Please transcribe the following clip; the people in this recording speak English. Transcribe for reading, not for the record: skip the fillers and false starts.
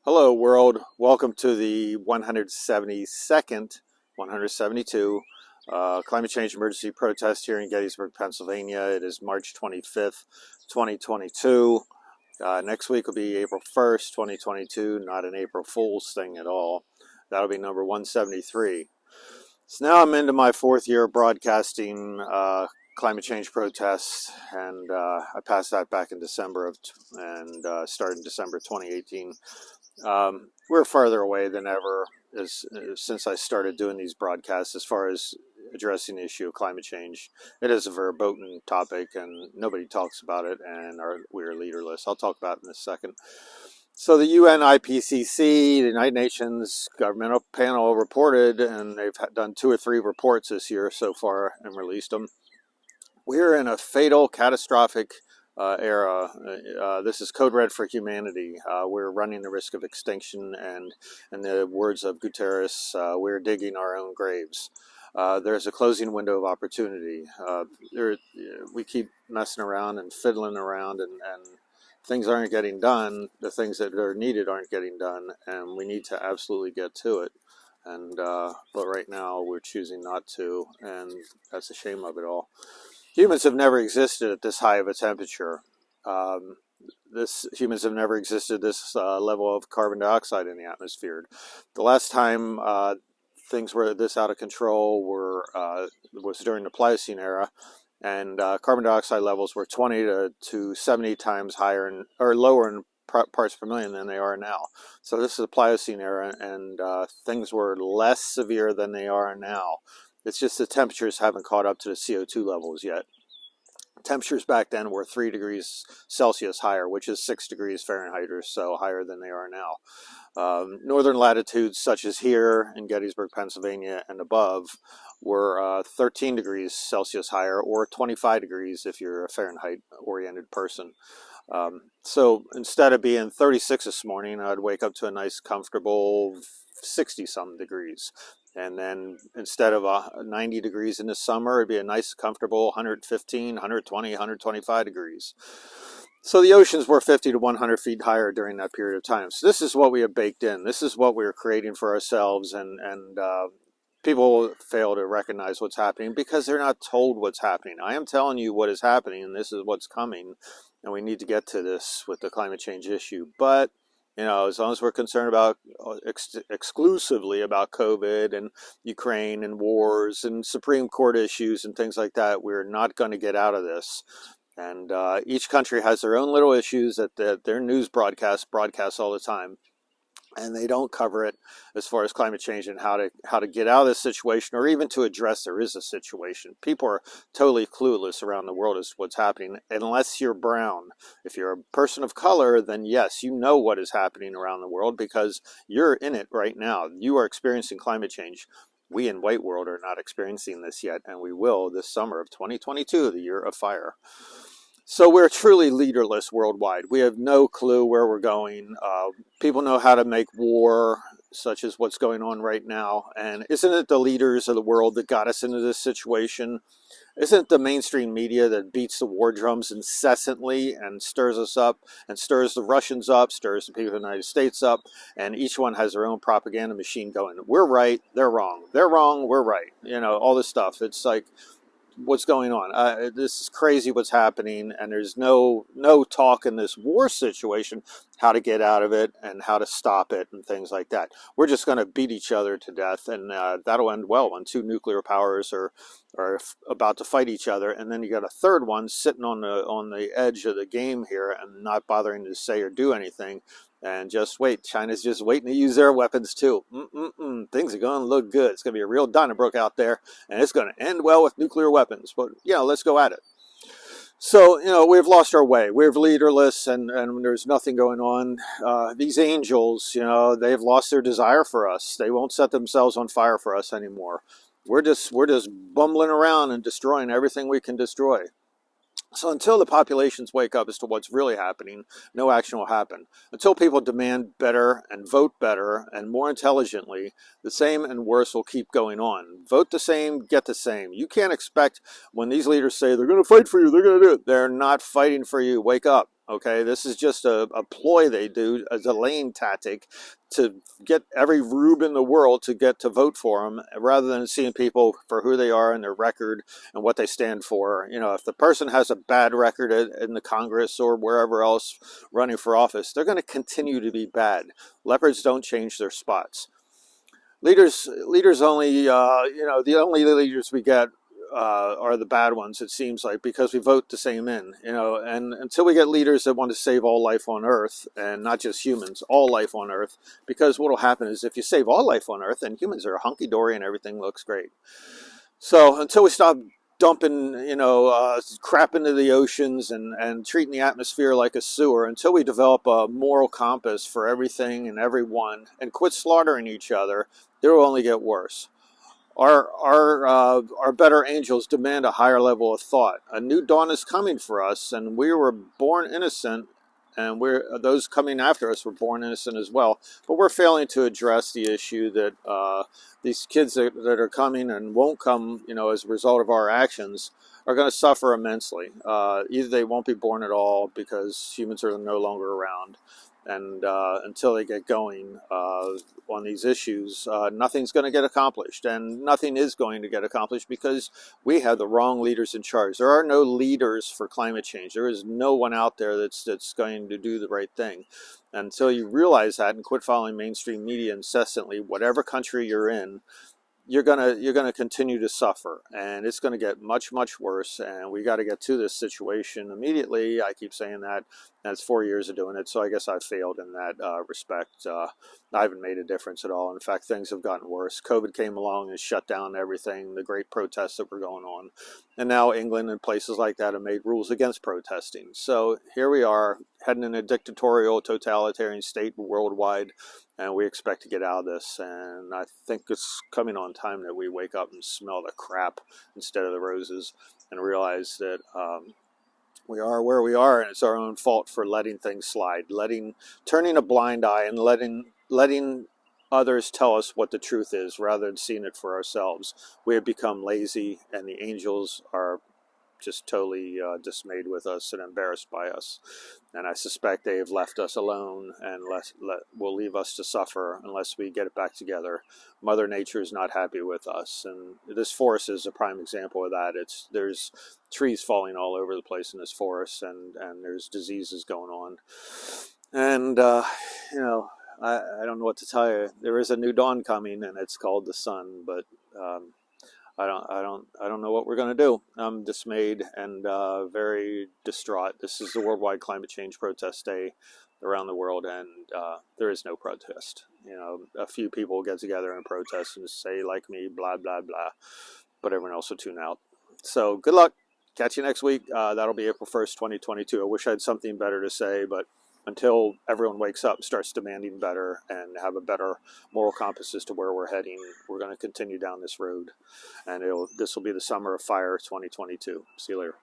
Hello, world. Welcome to the 172nd, 172 climate change emergency protest here in Gettysburg, Pennsylvania. It is March 25th, 2022. Next week will be April 1st, 2022. Not an April Fool's thing at all. That'll be number 173. So now I'm into my fourth year of broadcasting climate change protests, and I passed that back in December started in December 2018. We're farther away than ever since I started doing these broadcasts as far as addressing the issue of climate change. It is a verboten topic and nobody talks about it, and we're leaderless. I'll talk about it in a second. So the UN IPCC, the United Nations Governmental Panel, reported, and they've done 2 or 3 reports this year so far and released them. We're in a fatal, catastrophic era. This is code red for humanity. We're running the risk of extinction, and in the words of Guterres, we're digging our own graves. There's a closing window of opportunity. We keep messing around and fiddling around, and things aren't getting done. The things that are needed aren't getting done, and we need to absolutely get to it. But right now we're choosing not to, and that's a shame of it all. Humans have never existed at this high of a temperature. Humans have never existed this level of carbon dioxide in the atmosphere. The last time things were this out of control was during the Pliocene era, and carbon dioxide levels were 20 to 70 times higher or lower in parts per million than they are now. So this is the Pliocene era, and things were less severe than they are now. It's just the temperatures haven't caught up to the CO2 levels yet. Temperatures back then were 3 degrees Celsius higher, which is 6 degrees Fahrenheit or so higher than they are now. Northern latitudes, such as here in Gettysburg, Pennsylvania and above, were 13 degrees Celsius higher, or 25 degrees if you're a Fahrenheit-oriented person. So instead of being 36 this morning, I'd wake up to a nice, comfortable 60-some degrees. And then instead of 90 degrees in the summer, it'd be a nice, comfortable 115, 120, 125 degrees. So the oceans were 50 to 100 feet higher during that period of time. So this is what we have baked in. This is what we're creating for ourselves. And people fail to recognize what's happening because they're not told what's happening. I am telling you what is happening, and this is what's coming. And we need to get to this with the climate change issue. But as long as we're concerned about exclusively about COVID and Ukraine and wars and Supreme Court issues and things like that, we're not going to get out of this. And each country has their own little issues that their news broadcasts all the time, and they don't cover it as far as climate change and how to get out of this situation, or even to address there is a situation. People are totally clueless around the world as to what's happening, unless you're brown. If you're a person of color, then yes, you know what is happening around the world because you're in it right now. You are experiencing climate change. We in white world are not experiencing this yet, and we will this summer of 2022, the year of fire. So we're truly leaderless worldwide. We have no clue where we're going. People know how to make war, such as what's going on right now. And isn't it the leaders of the world that got us into this situation? Isn't it the mainstream media that beats the war drums incessantly and stirs us up and stirs the Russians up, stirs the people of the United States up, and each one has their own propaganda machine going. We're right, they're wrong. They're wrong, we're right. All this stuff. It's like, what's going on? This is crazy what's happening, and there's no talk in this war situation how to get out of it and how to stop it and things like that. We're just going to beat each other to death, and that'll end well when 2 nuclear powers are about to fight each other, and then you got a third one sitting on the edge of the game here and not bothering to say or do anything. And just wait. China's just waiting to use their weapons too. Things are going to look good. It's going to be a real Donnybrook out there, and it's going to end well with nuclear weapons. But let's go at it. So we've lost our way. We're leaderless, and there's nothing going on. These angels, they've lost their desire for us. They won't set themselves on fire for us anymore. We're just bumbling around and destroying everything we can destroy. So until the populations wake up as to what's really happening, no action will happen. Until people demand better and vote better and more intelligently, the same and worse will keep going on. Vote the same, get the same. You can't expect when these leaders say they're going to fight for you, they're going to do it. They're not fighting for you. Wake up. Okay, this is just a ploy they do, a delaying tactic to get every rube in the world to get to vote for them, rather than seeing people for who they are and their record and what they stand for. You know, if the person has a bad record in the Congress or wherever else running for office, they're going to continue to be bad. Leopards don't change their spots. Leaders only, the only leaders we get are the bad ones, it seems like, because we vote the same in, and until we get leaders that want to save all life on Earth, and not just humans, all life on Earth, because what will happen is if you save all life on Earth, then humans are hunky-dory and everything looks great. So until we stop dumping, crap into the oceans and treating the atmosphere like a sewer, until we develop a moral compass for everything and everyone and quit slaughtering each other, it will only get worse. Our better angels demand a higher level of thought. A new dawn is coming for us, and we were born innocent, and those coming after us were born innocent as well. But we're failing to address the issue that these kids that are coming and won't come, as a result of our actions, are going to suffer immensely. Either they won't be born at all because humans are no longer around, and until they get going on these issues, nothing's going to get accomplished, and nothing is going to get accomplished because we have the wrong leaders in charge. There are no leaders for climate change. There is no one out there that's going to do the right thing. Until you realize that and quit following mainstream media incessantly, whatever country you're in, you're gonna continue to suffer, and it's gonna get much, much worse. And we got to get to this situation immediately. I keep saying that. That's 4 years of doing it, so I guess I've failed in that respect. I haven't made a difference at all. In fact, things have gotten worse. COVID came along and shut down everything, the great protests that were going on. And now England and places like that have made rules against protesting. So here we are, heading in a dictatorial, totalitarian state worldwide, and we expect to get out of this. And I think it's coming on time that we wake up and smell the crap instead of the roses, and realize that we are where we are, and it's our own fault for letting things slide, turning a blind eye, and letting others tell us what the truth is rather than seeing it for ourselves. We have become lazy, and the angels are just totally dismayed with us and embarrassed by us. And I suspect they have left us alone and will leave us to suffer unless we get it back together. Mother Nature is not happy with us, and this forest is a prime example of that. There's trees falling all over the place in this forest, and there's diseases going on. And I don't know what to tell you. There is a new dawn coming, and it's called the sun. But I don't know what we're going to do. I'm dismayed and very distraught. This is the Worldwide Climate Change Protest Day around the world, and there is no protest. A few people get together and protest and say, like me, blah, blah, blah. But everyone else will tune out. So good luck. Catch you next week. That'll be April 1st, 2022. I wish I had something better to say, but until everyone wakes up and starts demanding better and have a better moral compass as to where we're heading, we're going to continue down this road. And this will be the summer of fire 2022. See you later.